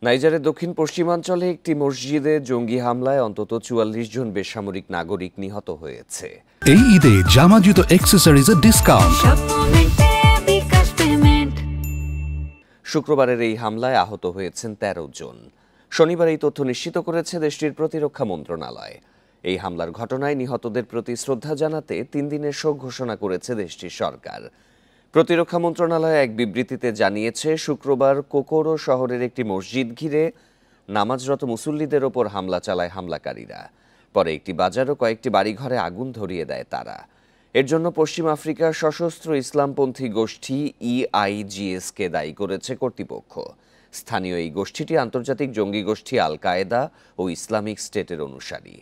নাইজারের দক্ষিণ পশ্চিমাঞ্চলে একটি মসজিদে জঙ্গি হামলায় অন্তত ৪৪ জন বেসামরিক নাগরিক নিহত হয়েছে। এই ঈদে জামা জুতো অ্যাক্সেসরিজের ডিসকাউন্ট। শুক্রবারের এই হামলায় আহত হয়েছেন ১৩ জন। শনিবার এই তথ্য নিশ্চিত করেছে দেশটির প্রতিরক্ষা মন্ত্রণালয়। এই হামলার ঘটনায় নিহতদের প্রতি শ্রদ্ধা জানাতে ৩ দিনের শোক ঘোষণা করেছে দেশটির সরকার। প্রতিরক্ষা মন্ত্রণালয় এক বিবৃতিতে জানিয়েছে, শুক্রবার কোকোরো শহরের একটি মসজিদ ঘিরে নামাজরত মুসল্লিদের ওপর হামলা চালায় হামলাকারীরা। পরে একটি বাজার ও কয়েকটি বাড়িঘরে আগুন ধরিয়ে দেয় তারা। এর জন্য পশ্চিম আফ্রিকার সশস্ত্র ইসলামপন্থী গোষ্ঠী EIGS-কে দায়ী করেছে কর্তৃপক্ষ। স্থানীয় এই গোষ্ঠীটি আন্তর্জাতিক জঙ্গি গোষ্ঠী আল কায়েদা ও ইসলামিক স্টেটের অনুসারী।